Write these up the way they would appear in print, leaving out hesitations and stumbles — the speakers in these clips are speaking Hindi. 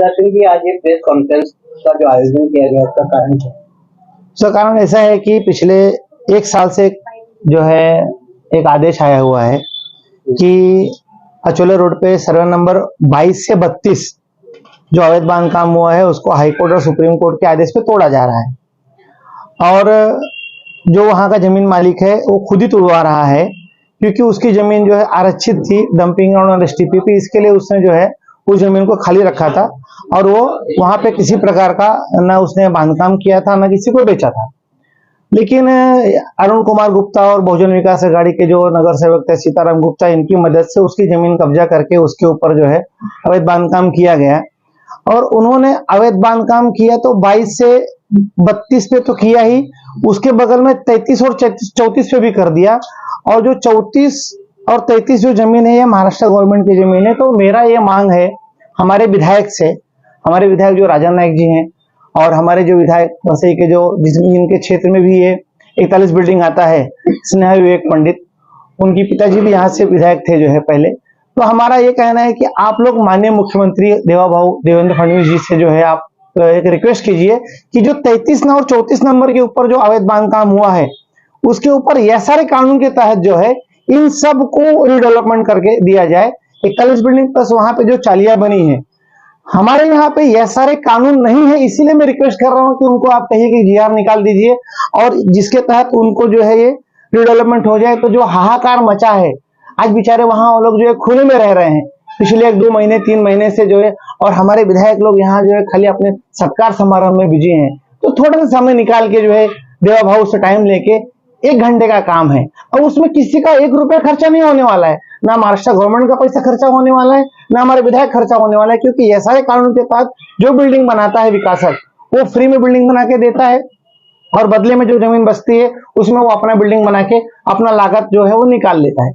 राजनाथ सिंह की आज ये प्रेस कॉन्फ्रेंस का जो आयोजन किया गया उसका कारण क्या है? उसका कारण ऐसा है कि पिछले एक साल से जो है एक आदेश आया हुआ है कि अचोले रोड पे सर्वे नंबर 22 से 32 जो अवैध बांधकाम हुआ है उसको हाईकोर्ट और सुप्रीम कोर्ट के आदेश पे तोड़ा जा रहा है। और जो वहां का जमीन मालिक है वो खुद ही तोड़वा रहा है, क्योंकि उसकी जमीन जो है आरक्षित थी डंपिंग ग्राउंड और एसटीपी, इसके लिए उसने जो है उस जमीन को खाली रखा था और वो वहां पे किसी प्रकार का ना उसने बांधकाम किया था ना किसी को बेचा था। लेकिन अरुण कुमार गुप्ता और बहुजन विकास अघाड़ी के जो नगर सेवक थे सीताराम गुप्ता, इनकी मदद से उसकी जमीन कब्जा करके उसके ऊपर जो है अवैध बांधकाम किया गया। और उन्होंने अवैध बांधकाम किया तो 22 से 32 पे तो किया ही, उसके बगल में 33 और 34 पे भी कर दिया। और जो 34 और 33 जो जमीन है ये महाराष्ट्र गवर्नमेंट की जमीन है। तो मेरा ये मांग है हमारे विधायक से, हमारे विधायक जो राजन नायक जी हैं और हमारे जो विधायक वसई के जो जिनके क्षेत्र में भी ये 41 बिल्डिंग आता है स्नेहा विवेक पंडित, उनकी पिताजी भी यहाँ से विधायक थे जो है पहले। तो हमारा ये कहना है कि आप लोग माननीय मुख्यमंत्री देवेंद्र फडणवीस जी से जो है आप एक रिक्वेस्ट कीजिए कि जो 33 और 34 नंबर के ऊपर जो अवैध बांधकाम हुआ है उसके ऊपर यह सारे कानून के तहत जो है इन सब को रिडेवलपमेंट करके दिया जाए। 41 बिल्डिंग प्लस वहां पे जो चालियां बनी है, हमारे यहाँ पे यह सारे कानून नहीं है, इसीलिए मैं रिक्वेस्ट कर रहा हूं कि उनको आप कहिए कि जीआर निकाल दीजिए और जिसके तहत उनको जो है ये रिडेवलपमेंट हो जाए। तो जो हाहाकार मचा है आज बेचारे वहां वो लोग जो है खुले में रह रहे हैं पिछले 1-2 महीने 3 महीने से जो है, और हमारे विधायक लोग यहाँ जो है खाली अपने सत्कार समारोह में बिजी हैं। तो थोड़ा सा समय निकाल के जो है देवा भाव से टाइम लेके 1 घंटे का काम है और उसमें किसी का 1 रुपया खर्चा नहीं होने वाला है, ना महाराष्ट्र गवर्नमेंट का पैसा खर्चा होने वाला है ना हमारे विधायक खर्चा होने वाला है, क्योंकि ये सारे कानून के तहत जो बिल्डिंग बनाता है विकासक वो फ्री में बिल्डिंग बना के देता है और बदले में जो जमीन बचती है उसमें वो अपना बिल्डिंग बना के अपना लागत जो है वो निकाल लेता है।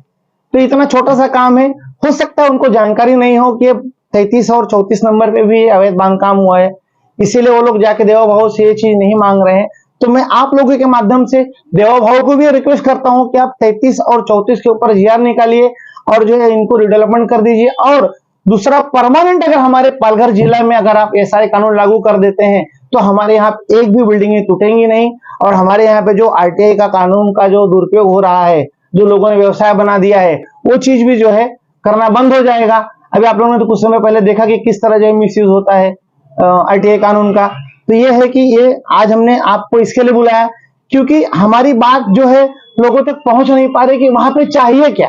तो इतना छोटा सा काम है, हो सकता है उनको जानकारी नहीं हो कि 33 और 34 नंबर पे भी अवैध बांधकाम हुआ है, इसीलिए वो लोग जाके देवा भाव से ये चीज नहीं मांग रहे हैं। तो मैं आप लोगों के माध्यम से देवा भाव को भी रिक्वेस्ट करता हूं कि आप 33 और 34 के ऊपर जीआर निकालिए और जो है इनको रिडेवलपमेंट कर दीजिए। और दूसरा, परमानेंट अगर हमारे पालघर जिला में अगर आप ये सारे कानून लागू कर देते हैं तो हमारे यहाँ एक भी बिल्डिंग टूटेंगी नहीं और हमारे यहाँ पे जो आरटीआई का कानून का जो दुरुपयोग हो रहा है, जो लोगों ने व्यवसाय बना दिया है, वो चीज भी जो है करना बंद हो जाएगा। अभी आप लोगों ने तो कुछ समय पहले देखा कि किस तरह जो है मिसयूज होता है आरटीआई कानून का। तो ये है कि ये आज हमने आपको इसके लिए बुलाया क्योंकि हमारी बात जो है लोगों तक पहुंच नहीं पा रही कि वहां पे चाहिए क्या।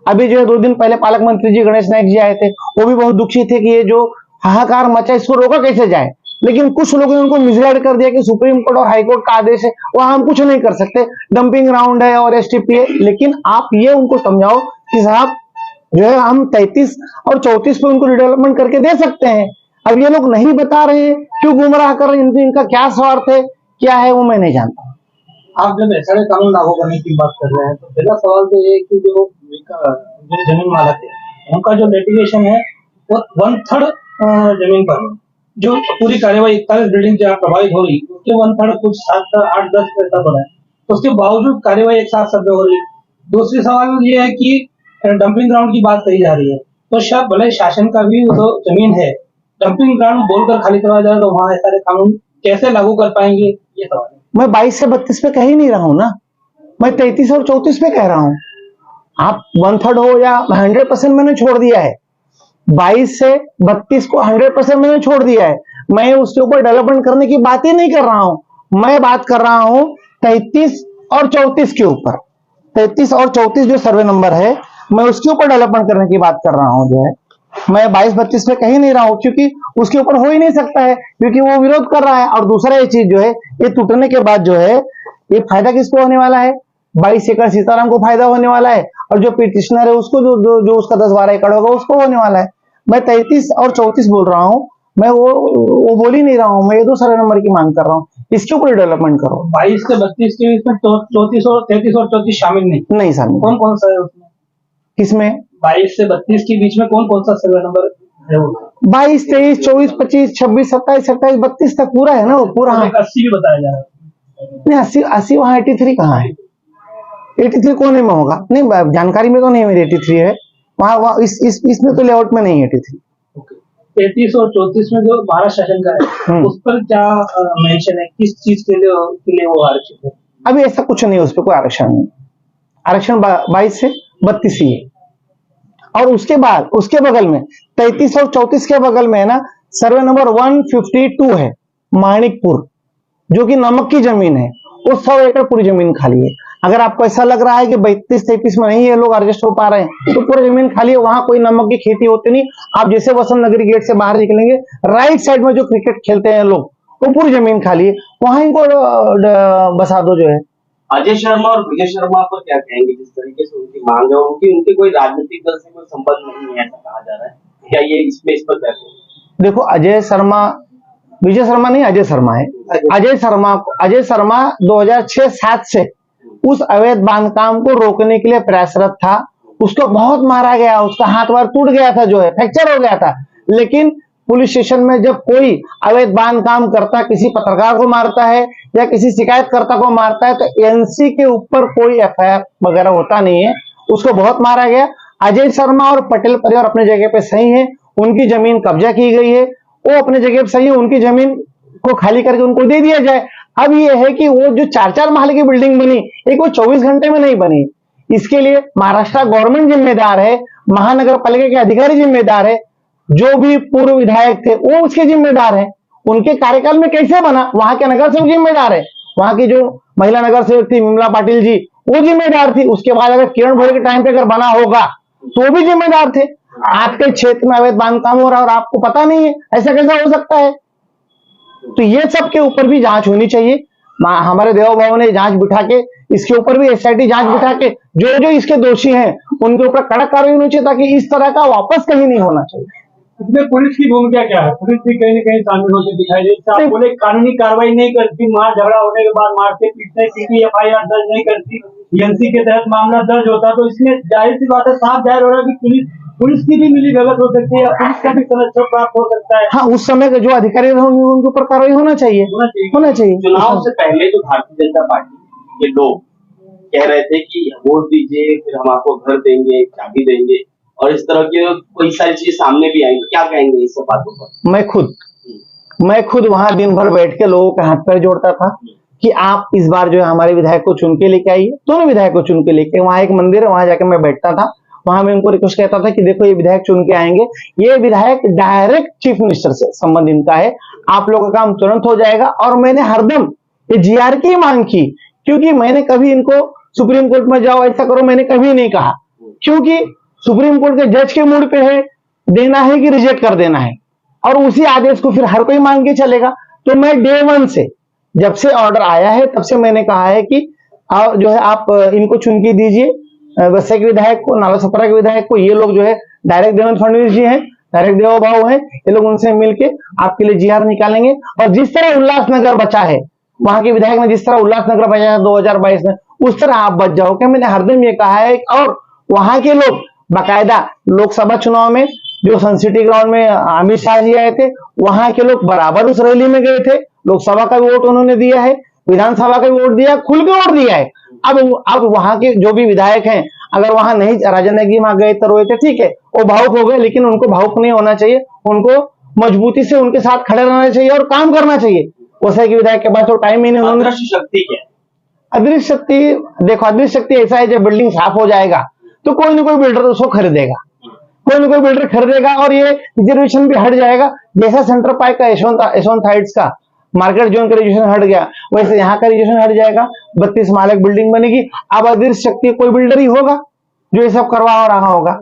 अभी जो है 2 दिन पहले पालक मंत्री जी गणेश नायक जी आए थे, वो भी बहुत दुखी थे कि ये जो हाहाकार मचा इसको रोका कैसे जाए। लेकिन कुछ लोगों ने उनको मिसगाइड कर दिया कि सुप्रीम कोर्ट और हाईकोर्ट का आदेश है, वहां हम कुछ नहीं कर सकते, डंपिंग ग्राउंड है और एसटीपी है। लेकिन आप ये उनको समझाओ कि साहब जो है हम 33 और 34 पे उनको रिडेवलपमेंट करके दे सकते हैं। अब ये लोग नहीं बता रहे हैं, क्यों गुमराह कर रहे हैं, इनका क्या स्वार्थ है क्या है वो मैं नहीं जानता। आप जब ऐसा कानून लागू करने की बात कर रहे हैं तो पहला सवाल तो ये कि जो जमीन मालक है उनका जो लिटिगेशन है वो 1/3 जमीन पर है। जो पूरी कार्यवाही 41 बिल्डिंग जहाँ प्रभावित हो रही उसके 1/3 कुछ 7, 8, 10 पैसा पर है, तो उसके बावजूद कार्यवाही एक साथ सब हो रही। दूसरी सवाल ये है कि डंपिंग ग्राउंड की बात कही जा रही है, तो शायद भले शासन का भी जो जमीन है डंपिंग ग्राउंड बोलकर खाली करवाया जाए तो वहाँ सारे कानून कैसे लागू कर पाएंगे, ये सवाल है। मैं 22 से 32 पे कह ही नहीं रहा हूं ना, मैं 33 और 34 पे कह रहा हूं। आप 1/3 हो या 100% मैंने छोड़ दिया है, 22 से 32 को 100% मैंने छोड़ दिया है। मैं उसके ऊपर डेवलपमेंट करने की बात ही नहीं कर रहा हूं, मैं बात कर रहा हूं 33 और 34 के ऊपर। 33 और 34 जो सर्वे नंबर है मैं उसके ऊपर डेवलपमेंट करने की बात कर रहा हूं। जो है मैं 22-32 पे कह ही नहीं रहा हूं क्योंकि उसके ऊपर हो ही नहीं सकता है, क्योंकि वो विरोध कर रहा है। और दूसरा ये चीज जो है ये टूटने के बाद जो है ये फायदा किसको होने वाला है, 22 एकड़ सीताराम को फायदा होने वाला है और जो पिटिशनर है उसको जो उसका 10-12 एकड़ होगा उसको होने वाला है। मैं 33 और 34 बोल रहा हूँ, मैं वो बोल ही नहीं रहा हूँ, मैं ये 2 सर्वे नंबर की मांग कर रहा हूँ, इसके ऊपर डेवलपमेंट करो। 22 से 32 के बीच में 34 और 33 और 34 शामिल नहीं शामिल। कौन कौन सा है उसमें? किसमें? 22 से 32 के बीच में कौन कौन सा सर्वे नंबर है? 22, 23, 24, 25, 26, 27, 28, 32 तक पूरा है ना वो पूरा। 80 भी बताया जा रहा है। नहीं 80 वहां 83 कहाँ है? 83 कोने में होगा? नहीं जानकारी में तो नहीं मेरी 83 है वहां, इसमें तो लेआउट में नहीं 83। 33 और 34 में जो भारत शासन का है उस पर क्या मेंशन है, किस चीज के लिए वो आरक्षित है? अभी ऐसा कुछ नहीं है, उस पर कोई आरक्षण नहीं। आरक्षण 22 से 32 ही है। और उसके बाद उसके बगल में 33 और 34 के बगल में है ना, सर्वे नंबर 152 है माणिकपुर, जो कि नमक की जमीन है। वो 100 एकड़ पूरी जमीन खाली है। अगर आपको ऐसा लग रहा है कि 32-33 में नहीं है लोग एडजस्ट हो पा रहे हैं, तो पूरी जमीन खाली है, वहां कोई नमक की खेती होती नहीं। आप जैसे वसंत नगरी गेट से बाहर निकलेंगे, राइट साइड में जो क्रिकेट खेलते हैं लोग, वो पूरी जमीन खाली है, वहां इनको बसा दो जो है। अजय शर्मा और विजय शर्मा पर क्या कहेंगे, जिस तरीके से उनकी मांग है, उनके कोई राजनीतिक दल से कोई संबंध नहीं है ऐसा कहा जा रहा है, क्या ये इस पर क्या कहेंगे? देखो, अजय शर्मा, विजय शर्मा नहीं, अजय शर्मा है। अजय शर्मा 2006-7 से उस अवैध बांधकाम को रोकने के लिए प्रयासरत था। उसको बहुत मारा गया, उसका हाथ वार टूट गया था, जो है फ्रैक्चर हो गया था। लेकिन पुलिस स्टेशन में जब कोई अवैध बांधकाम करता किसी पत्रकार को मारता है या किसी शिकायतकर्ता को मारता है, तो एनसी के ऊपर कोई एफआईआर वगैरह होता नहीं है। उसको बहुत मारा गया। अजय शर्मा और पटेल परिवार अपने जगह पे सही है, उनकी जमीन कब्जा की गई है, वो अपने जगह पे सही है, उनकी जमीन को खाली करके उनको दे दिया जाए। अब ये है कि वो जो 4-4 महल की बिल्डिंग बनी, एक वो 24 घंटे में नहीं बनी। इसके लिए महाराष्ट्र गवर्नमेंट जिम्मेदार है, महानगर पालिका के अधिकारी जिम्मेदार है, जो भी पूर्व विधायक थे वो उसके जिम्मेदार है। उनके कार्यकाल में कैसे बना, वहां के नगर सेवक जिम्मेदार है। वहां की जो महिला नगर सेवक थी विमला पाटिल जी, वो जिम्मेदार थी। उसके बाद अगर किरण भोरे के टाइम पे अगर बना होगा तो वो भी जिम्मेदार थे। आपके क्षेत्र में अवैध बांधकाम हो रहा है और आपको पता नहीं है, ऐसा कैसा हो सकता है? तो ये सब के ऊपर भी जांच होनी चाहिए। हमारे देव भवन ने जांच बिठा के, इसके ऊपर भी एसआईटी जांच बिठा के जो जो इसके दोषी हैं उनके ऊपर कड़क कार्रवाई होनी चाहिए, ताकि इस तरह का वापस कहीं नहीं होना चाहिए। इसमें पुलिस की भूमिका क्या है? पुलिस भी कहीं न कहीं शामिल होती दिखाई देती है। आप बोले कानूनी कार्रवाई नहीं करती, वहां झगड़ा होने के बाद मारते पीटते, किसी एफआईआर दर्ज नहीं करती, एनसी के तहत मामला दर्ज होता, तो इसमें जाहिर सी बात है, साफ जाहिर हो रहा है कि पुलिस की भी मिली भगत हो सकती है, पुलिस का भी संरक्षण प्राप्त हो सकता है। हाँ, उस समय के जो अधिकारी होंगे उनके ऊपर कार्रवाई होना चाहिए। चुनाव से पहले जो भारतीय जनता पार्टी के लोग कह रहे थे कि वोट दीजिए, फिर हम आपको घर देंगे, चाबी देंगे, और इस तरह की कोई सारी चीजें सामने भी आई, क्या कहेंगे इस सब बातों पर? मैं खुद वहां दिन भर बैठ के लोगों के हाथ पैर जोड़ता था कि आप इस बार जो है हमारे विधायक को चुन के लेके आइए। दोनों विधायक को चुन के लेके, वहां एक मंदिर है, वहां जाके मैं बैठता था, वहां मैं उनको रिक्वेस्ट कहता था कि देखो ये विधायक चुन के आएंगे, ये विधायक डायरेक्ट चीफ मिनिस्टर से संबंध इनका है, आप लोगों का काम तुरंत हो जाएगा। और मैंने हरदम ये जीआर की मांग की, क्योंकि मैंने कभी इनको सुप्रीम कोर्ट में जाओ ऐसा करो मैंने कभी नहीं कहा, क्योंकि सुप्रीम कोर्ट के जज के मूड पे है, देना है कि रिजेक्ट कर देना है, और उसी आदेश को फिर हर कोई मान के चलेगा। तो मैं डे 1 से, जब से ऑर्डर आया है तब से मैंने कहा है कि जो है आप इनको चुन के दीजिए, वैसे के विधायक को, नालासोपारा के विधायक को। ये लोग जो है डायरेक्ट देवेंद्र फडणवीस जी हैं, डायरेक्ट देव भाव हैं, ये लोग उनसे मिलके आपके लिए जीआर निकालेंगे। और जिस तरह उल्लासनगर बचा है, वहां के विधायक ने जिस तरह उल्लासनगर बचा है 2022 में, उस तरह आप बच जाओगे। मैंने हरदम ये कहा है। और वहां के लोग बाकायदा लोकसभा चुनाव में जो सन सिटी ग्राउंड में अमित शाह जी आए थे, वहां के लोग बराबर उस रैली में गए थे। लोकसभा का भी वोट उन्होंने दिया है, विधानसभा का भी वोट दिया, खुल के वोट दिया है। अब वहां के जो भी विधायक हैं, अगर वहां नहीं राजनगी वहां गए तो रोए थे, ठीक है, वो भावुक हो गए, लेकिन उनको भावुक नहीं होना चाहिए, उनको मजबूती से उनके साथ खड़े रहना चाहिए और काम करना चाहिए। वैसे कि विधायक के पास तो टाइम ही नहीं। उन्होंने अदृश्य शक्ति क्या है? अदृश्य शक्ति, देखो अदृश्य शक्ति ऐसा है, जब बिल्डिंग साफ हो जाएगा तो कोई ना कोई बिल्डर उसको खरीदेगा, कोई ना कोई बिल्डर खरीदेगा, और ये रिजर्वेशन भी हट जाएगा। जैसा सेंटर पार्क का यशवंत हाइट्स का मार्केट जोन का रिजर्वेशन हट गया, वैसे यहाँ का रिजर्वेशन हट जाएगा, 32 माले की बिल्डिंग बनेगी। अब अदृश्य शक्ति कोई बिल्डर ही होगा जो ये सब करवा रहा होगा।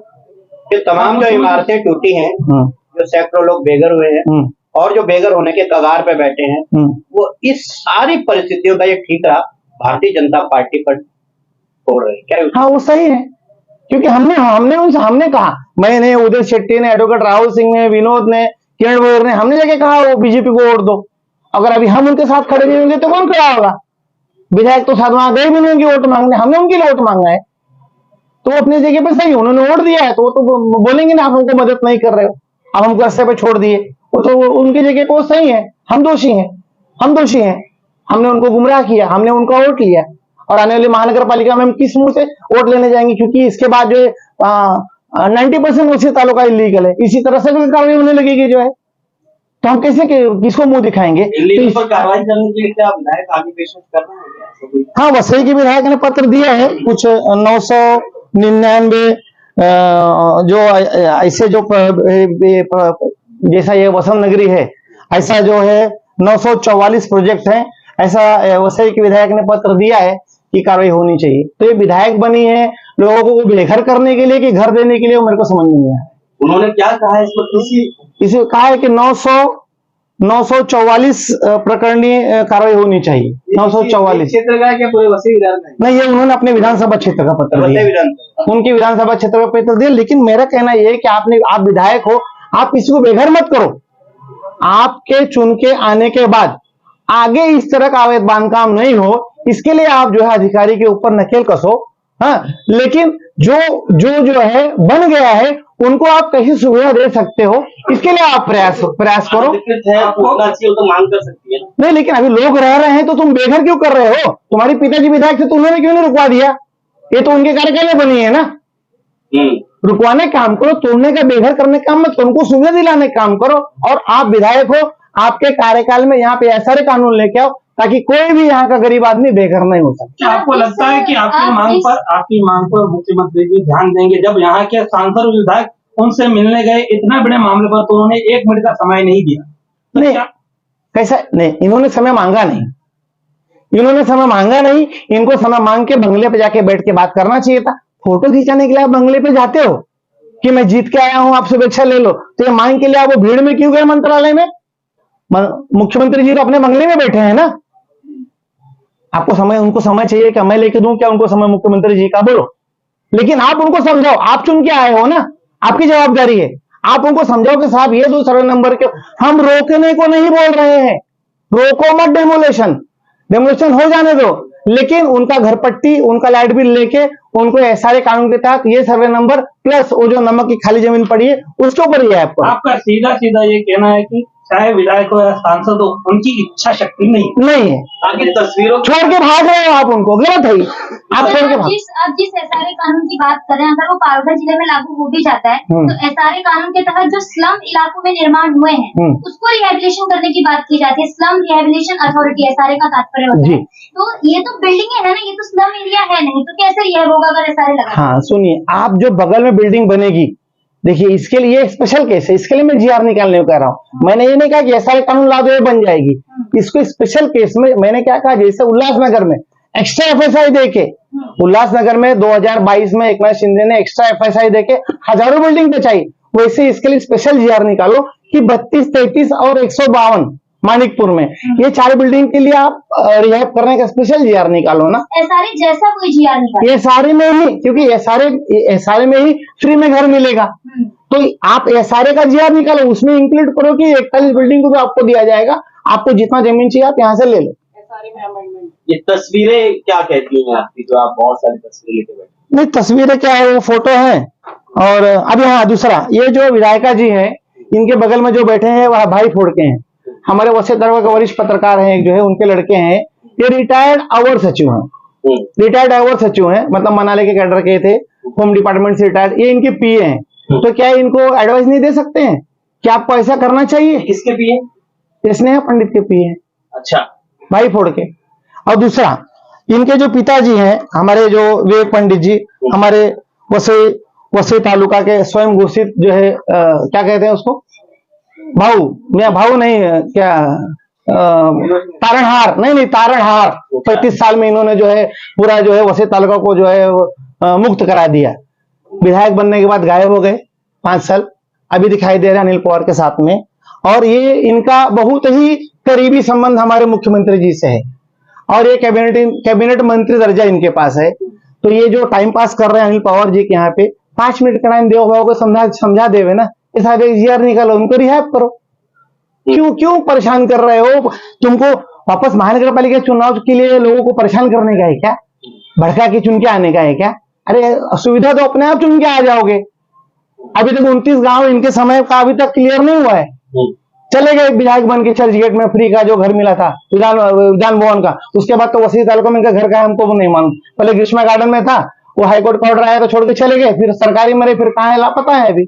ये तमाम जो इमारतें टूटी हैं, जो सैकड़ों लोग बेघर हुए हैं और जो बेघर होने के कगार पे बैठे हैं, वो इस सारी परिस्थितियों का ये ठीकरा भारतीय जनता पार्टी पर छोड़ रही है। क्या? हाँ, वो सही है, क्योंकि हमने कहा, मैंने, उदय शेट्टी ने, एडवोकेट राहुल सिंह ने, विनोद ने, किरण बेदी ने, हमने जाके कहा वो बीजेपी को वोट दो। अगर अभी हम उनके साथ खड़े नहीं होंगे तो कौन खड़ा होगा? विधायक तो साथ वहां गए भी नहीं होंगे वोट मांगने, हमने उनके लिए वोट मांगा है, तो अपनी जगह पे सही, उन्होंने वोट दिया है तो वो तो बोलेंगे ना आप हमको मदद नहीं कर रहे हो, आप हमको रास्ते पे छोड़ दिए, वो तो उनकी जगह पे वो सही है। हम दोषी हैं, हमने उनको गुमराह किया, हमने उनका वोट लिया, और आने वाली महानगर पालिका में हम किस मुंह से वोट लेने जाएंगे? क्योंकि इसके बाद जो 90% वसी तालुका इलीगल है, इसी तरह से भी कार्रवाई होने लगेगी जो है, तो हम कैसे किसको मुंह दिखाएंगे? इलीगल पर कार्रवाई करने के लिए क्या विधायक आगे पेशकश कर रहे हैं क्या? ऐसा कोई? हाँ, वसई के विधायक ने पत्र दिया है, कुछ 999 जो ऐसे जो जैसा ये वसंत नगरी है, ऐसा जो है 944 प्रोजेक्ट हैं, ऐसा वसई के विधायक ने पत्र दिया है कि कार्रवाई होनी चाहिए। तो ये विधायक बनी है लोगों को बेघर करने के लिए कि घर देने के लिए, वो मेरे को समझ नहीं आया। उन्होंने क्या कहा है इस पर? इसे कहा है कि 944 प्रकरणी कार्रवाई होनी चाहिए। 944 क्षेत्र का क्या पूरे वसई विधान में? नहीं, ये उन्होंने अपने विधानसभा क्षेत्र का पत्र दिया, उनकी विधानसभा क्षेत्र का पत्र दिया। लेकिन मेरा कहना यह है कि आप विधायक हो, आप किसी को बेघर मत करो। आपके चुन के आने के बाद आगे इस तरह का अवैध बांधकाम नहीं हो, इसके लिए आप जो है अधिकारी के ऊपर नकेल कसो। हाँ, लेकिन जो है बन गया है, उनको आप कैसी सुविधा दे सकते हो, इसके लिए आप प्रयास करो। तो मांग कर सकती है ना? नहीं, लेकिन अभी लोग रह रहे हैं तो तुम बेघर क्यों कर रहे हो? तुम्हारी पिताजी विधायक थे तो उन्होंने क्यों नहीं रुकवा दिया? ये तो उनके कार्यकाल में बनी है ना। रुकवाने का काम करो, तोड़ने का बेघर करने का काम मत करो, उनको सुविधा दिलाने का काम करो। और आप विधायक हो, आपके कार्यकाल में यहाँ पे ऐसा कानून लेके आओ ताकि कोई भी यहाँ का गरीब आदमी बेघर नहीं हो सकता। क्या आपको लगता है कि आपकी मांग पर मुख्यमंत्री जी ध्यान देंगे? जब यहाँ के सांसद और विधायक उनसे मिलने गए इतना बड़े मामले पर, तो उन्होंने 1 मिनट का समय नहीं दिया। तो नहीं, क्या कैसा नहीं, इन्होंने समय मांगा नहीं, इनको समय मांग के बंगले पे जाके बैठ के बात करना चाहिए था। फोटो खींचाने के लिए आप बंगले पे जाते हो कि मैं जीत के आया हूं, आप शुभेच्छा ले लो, तो ये मांग के लिए आप वो भीड़ में क्यों गए मंत्रालय में? मुख्यमंत्री जी अपने बंगले में बैठे हैं ना। आपको समय, उनको समय चाहिए कि मैं लेके दूं क्या उनको समय मुख्यमंत्री जी का? बोलो। लेकिन आप उनको समझाओ, आप चुन के आए हो ना, आपकी जवाबदारी है। आप उनको समझाओ कि साहब ये 2 सर्वे नंबर के, हम रोकने को नहीं बोल रहे हैं, रोको मत, डेमोलेशन हो जाने दो, लेकिन उनका घर पट्टी, उनका लाइट बिल लेके उनको एसआरए कानून के तहत ये सर्वे नंबर प्लस वो जो नमक की खाली जमीन पड़ी है उसके ऊपर ही है। आपका सीधा ये कहना है कि चाहे विधायक हो या सांसद हो, उनकी इच्छा शक्ति नहीं है। आगे तस्वीरों छोड़ के भाग रहे हो आप उनको, गलत है। आप छोड़ के भाग, अब जिस एसआरए कानून की बात कर रहे हैं, अगर वो पालघर जिले में लागू हो भी जाता है, तो एसआरए कानून के तहत जो स्लम इलाकों में निर्माण हुए हैं उसको रिहेबिलिटेशन करने की बात की जाती है। स्लम रिहेबिलिटेशन अथॉरिटी एसआरए का तात्पर्य होता है। तो ये तो बिल्डिंग है ना, ये तो स्लम एरिया है नहीं, तो कैसे रिहेब होगा अगर एसआरए लगा? हाँ, सुनिए, आप जो बगल में बिल्डिंग बनेगी, देखिए इसके लिए स्पेशल केस है, इसके लिए मैं जीआर निकालने को कह रहा हूँ। मैंने ये नहीं कहा कि एसआरए कानून ला दो ये बन जाएगी। इसको स्पेशल केस में मैंने क्या कहा, जैसे उल्लासनगर में एक्स्ट्रा एफएसआई देके, उल्लासनगर में 2022 में एकनाथ शिंदे ने एक्स्ट्रा एफएसआई देके हजारों बिल्डिंग बचाई, वैसे इसके लिए स्पेशल जीआर निकालो कि 32, 33 और 152 मानिकपुर में ये 4 बिल्डिंग के लिए आप रिहाब करने का स्पेशल जीआर निकालो ना। एसआरए जैसा कोई जीआर निकालो, एसआरए में ही, क्योंकि एसआरए में ही फ्री में घर मिलेगा, तो आप एसआरए का जीआर निकालो, उसमें इंक्लूड करो कि 41 बिल्डिंग को भी आपको दिया जाएगा, आपको जितना जमीन चाहिए आप यहाँ से ले लो। ये तस्वीरें क्या कहती हैं आपकी, जो आप बहुत सारी तस्वीरें लेके बैठे? नहीं, तस्वीरें क्या है, वो फोटो है। और अभी हाँ, दूसरा, ये जो विधायिका जी है, इनके बगल में जो बैठे हैं वह भाई फोड़के हैं, हमारे वसई तालुका के वरिष्ठ पत्रकार हैं, एक जो है उनके लड़के हैं, ये रिटायर्ड अवर सचिव हैं, मतलब मनाली के कैडर के थे, होम डिपार्टमेंट से रिटायर्ड, ये इनके पीए हैं। तो क्या इनको एडवाइस नहीं दे सकते हैं कि आपको ऐसा करना चाहिए? किसके पीए? ये स्नेहा पंडित के पीए हैं। अच्छा, भाई फोड़के। और दूसरा, इनके जो पिताजी हैं, हमारे जो विवेक पंडित जी, हमारे वसई तालुका के स्वयं घोषित जो है क्या कहते हैं उसको, भाऊ नहीं, क्या तारणहार, नहीं तारणहार, 35 साल में इन्होंने जो है पूरा जो है वसई तालुका को जो है मुक्त करा दिया। विधायक बनने के बाद गायब हो गए 5 साल, अभी दिखाई दे रहे हैं अनिल पवार के साथ में। और ये इनका बहुत ही करीबी संबंध हमारे मुख्यमंत्री जी से है, और ये कैबिनेट मंत्री दर्जा इनके पास है। तो ये जो टाइम पास कर रहे हैं अनिल पवार जी के यहाँ पे, 5 मिनट का टाइम दो भाव को समझा देवे ना, इस जीआर निकालो, उनको रिहाब करो। क्यों परेशान कर रहे हो? तुमको वापस महानगर पालिका चुनाव के लिए लोगों को परेशान करने का है क्या? भड़का के चुन के आने का है क्या? अरे सुविधा तो अपने आप चुन के आ जाओगे। अभी तक 29 गांव इनके समय का अभी तक क्लियर नहीं हुआ है। चले गए विधायक बन के चर्च गेट में फ्री का जो घर मिला था विधान भवन का, उसके बाद तो वसई तालुका में इनका घर का हमको नहीं मालूम। पहले ग्रीष्मा गार्डन में था, वो हाईकोर्ट का ऑर्डर आया तो छोड़ के चले गए, फिर सरकारी मरे, फिर कहाँ है लापता है अभी।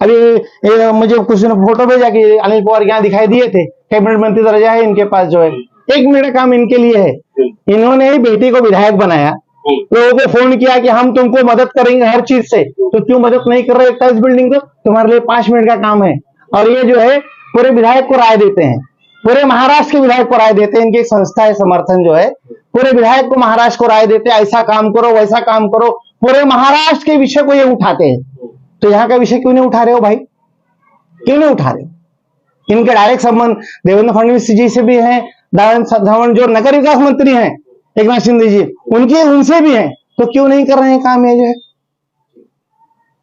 अभी मुझे कुछ ने फोटो भेजा कि अनिल पवार यहाँ दिखाई दिए थे, कैबिनेट मंत्री दर्जा है इनके पास जो है। 1 मिनट का काम इनके लिए है, इन्होंने ही बेटी को विधायक बनाया, लोगों को फोन किया कि हम तुमको मदद करेंगे हर चीज से, तो क्यों मदद नहीं कर रहे इस बिल्डिंग को? तुम्हारे लिए 5 मिनट का काम है। और ये जो है पूरे विधायक को राय देते हैं, पूरे महाराष्ट्र के विधायक को राय देते हैं। इनकी एक संस्था है समर्थन जो है, पूरे विधायक को महाराष्ट्र को राय देते हैं, ऐसा काम करो वैसा काम करो, पूरे महाराष्ट्र के विषय को ये उठाते हैं। तो यहाँ का विषय क्यों नहीं उठा रहे हो भाई, क्यों नहीं उठा रहे हो? इनके डायरेक्ट संबंध देवेंद्र फडणवीस जी से भी है, धवन जो नगर विकास मंत्री हैं एकनाथ शिंदे जी, उनसे भी है, तो क्यों नहीं कर रहे हैं काम ये जो है?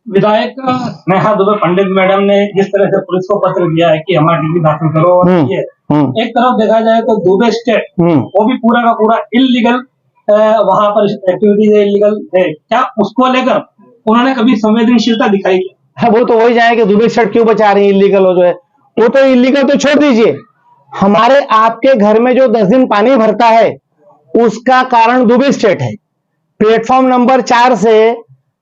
विधायक नेहा दुबे पंडित मैडम ने जिस तरह से पुलिस को पत्र दिया है कि हमारा डिग्री दाखिल करो, और ये एक तरफ देखा जाए तो दुबे स्टेट वो भी पूरा का पूरा इलीगल, वहां पर एक्टिविटीज इलीगल थे, क्या उसको लेकर उन्होंने कभी संवेदनशीलता दिखाई? वो तो वही जाए कि दुबे स्टेट क्यों बचा रही है इलीगल हो जो है, वो तो इलीगल तो छोड़ दीजिए, हमारे आपके घर में जो 10 दिन पानी भरता है उसका कारण दुबे स्टेट है। प्लेटफॉर्म नंबर 4 से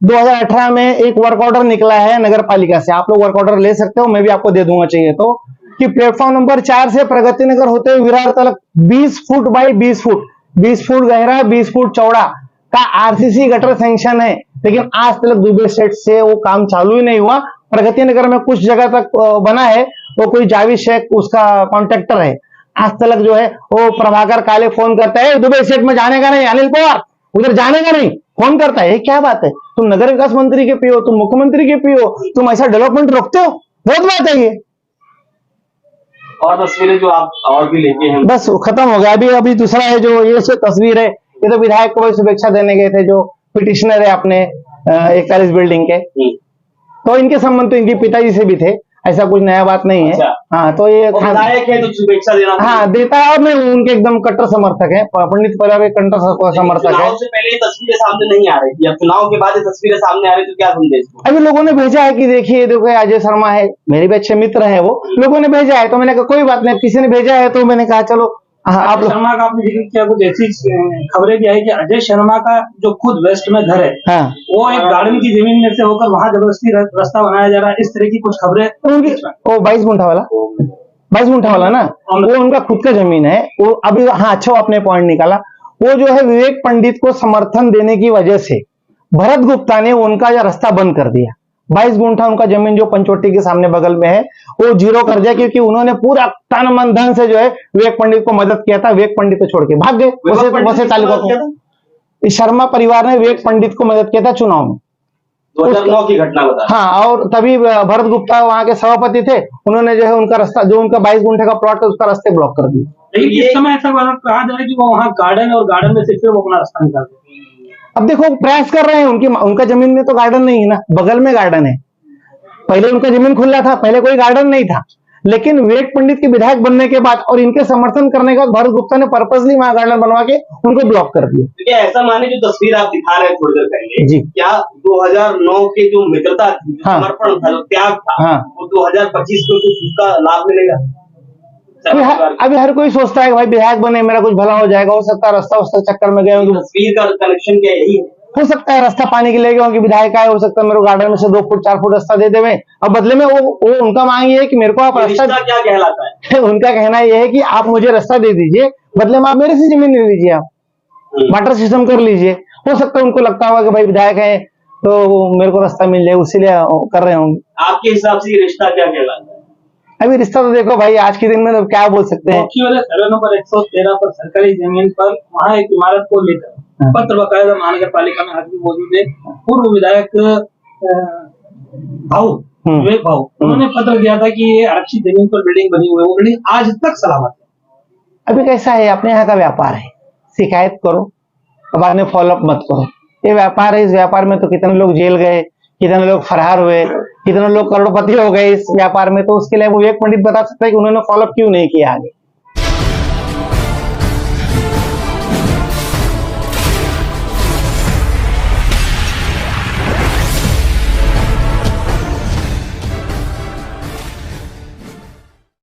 2018 में एक वर्क ऑर्डर निकला है नगर पालिका से, आप लोग वर्क ऑर्डर ले सकते हो, मैं भी आपको दे दूंगा चाहिए तो, कि प्लेटफॉर्म नंबर 4 से प्रगति नगर होते हुए विरार तक 20 फुट बाई 20 फुट, 20 फुट गहरा 20 फुट चौड़ा का आरसीसी गटर सैंक्शन है, लेकिन आज तक दुबे स्टेट से वो काम चालू ही नहीं हुआ। प्रगति नगर में कुछ जगह तक बना है, वो कोई जावेद शेख उसका कॉन्ट्रैक्टर है, आज तक जो है वो प्रभाकर काले फोन करता है दुबे स्टेट में जाने का नहीं, अनिल पवार उधर जाने का नहीं, फोन करता है। क्या बात है, तुम नगर विकास मंत्री के पीओ, तुम मुख्यमंत्री के पीओ, तुम ऐसा डेवलपमेंट रोकते हो? बहुत बात है ये। और तस्वीरें जो आप और भी लेके हैं, बस खत्म हो गया। अभी दूसरा है जो ये तस्वीर है, ये तो विधायक को शुभेच्छा देने गए थे जो पिटिशनर है अपने 41 बिल्डिंग के, तो इनके संबंध तो इनके पिताजी से भी थे, ऐसा कुछ नया बात नहीं है। हाँ, तो ये विधायक है तो शुभेच्छा देना, हाँ देता है, और मैं उनके एकदम कट्टर समर्थक है, पंडित परिवार के कट्टर समर्थक है। चुनाव से पहले ये तस्वीरें सामने नहीं आ रही थी, अब चुनाव के बाद ये तस्वीरें सामने आ रही, तो क्या संदेश? अभी लोगों ने भेजा है कि देखिए देखो अजय शर्मा है, मेरे भी अच्छे मित्र है, वो लोगों ने भेजा है, तो मैंने कहा कोई बात नहीं, किसी ने भेजा है तो मैंने कहा चलो। हाँ, आप शर्मा का आपने जिक्र किया, कुछ ऐसी खबरें भी आई कि अजय शर्मा का जो खुद वेस्ट में घर है, हाँ, वो एक गार्डन की जमीन में से होकर वहां जबरदस्ती रास्ता बनाया जा रहा है, इस तरह की कुछ खबरें। वो 22 गुंठा वाला ना, वो उनका खुद का जमीन है वो। अभी हाँ, अच्छा आपने पॉइंट निकाला, वो जो है विवेक पंडित को समर्थन देने की वजह से भरत गुप्ता ने उनका जो रास्ता बंद कर दिया। 22 गुंठा उनका जमीन जो पंचवटी के सामने बगल में है वो जीरो कर दिया, क्योंकि उन्होंने पूरा तन मन धन से जो है विवेक पंडित को मदद किया था। विवेक पंडित को छोड़ के भाग गए वैसे तालुका को। शर्मा परिवार ने विवेक पंडित को मदद किया था चुनाव में, 2009 की घटना बता। हाँ, और तभी भरत गुप्ता वहां के सभापति थे, उन्होंने जो है उनका रास्ता, जो उनका 22 गुंठे का प्लॉट है उसका रास्ते ब्लॉक कर दिए। लेकिन इस समय ऐसा कहा जाए कि वो वहाँ गार्डन है और गार्डन में से फिर वो अपना रास्ता निकालते। अब देखो प्रयास कर रहे हैं, उनका जमीन में तो गार्डन नहीं है ना, बगल में गार्डन है। पहले उनका जमीन खुला था, पहले कोई गार्डन नहीं था, लेकिन विवेक पंडित के विधायक बनने के बाद और इनके समर्थन करने के बाद भरत गुप्ता ने पर्पसली वहां गार्डन बनवा के उनको ब्लॉक कर दिया। क्या ऐसा माने जो तस्वीर आप दिखा रहे हैं थोड़ी देर पहले जी, क्या 2009 के जो मित्रता थी, समर्पण था, त्याग था, वो 2025 को कुछ उसका लाभ मिलेगा? अभी हर कोई सोचता है कि भाई विधायक बने मेरा कुछ भला हो जाएगा, हो सकता है रास्ता उस्ता चक्कर में गए होंगे, तस्वीर का कनेक्शन क्या यही है? हो सकता है रास्ता पाने के लिए गए होंगे, विधायक आए, हो सकता है मेरे गार्डन में से 2 फुट 4 फुट रास्ता दे देवे, और बदले में वो उनका मांग ये है कि मेरे को आप रास्ता, क्या कहलाता है उनका कहना यह है कि आप मुझे रास्ता दे दीजिए, बदले में आप मेरे से जमीन ले लीजिए, आप वाटर सिस्टम कर लीजिए। हो सकता है उनको लगता होगा कि भाई विधायक है तो मेरे को रास्ता मिल जाए, उसीलिए कर रहे होंगे। आपके हिसाब से ये रिश्ता क्या कहलाता है? अभी रिश्ता तो देखो भाई, आज के दिन में तो क्या बोल सकते हैं। सर्वे नंबर 113 पर सरकारी जमीन पर वहाँ एक इमारत को लेकर पत्र बकायदा महानगर पालिका में हाजिर मौजूद है पूर्व विधायक विवेक भाऊ, उन्होंने पत्र दिया था कि ये आरक्षित जमीन पर बिल्डिंग बनी हुई है, वो बिल्डिंग आज तक सलामत है। अभी कैसा है, अपने यहाँ का व्यापार है, शिकायत करो बाद में फॉलोअप मत करो। ये व्यापार है, इस व्यापार में तो कितने लोग जेल गए, कितने लोग फरार हुए, कितने लोग करोड़पति हो गए इस व्यापार में, तो उसके लिए वो विवेक पंडित बता सकते हैं कि उन्होंने फॉलोअप क्यों नहीं किया आगे।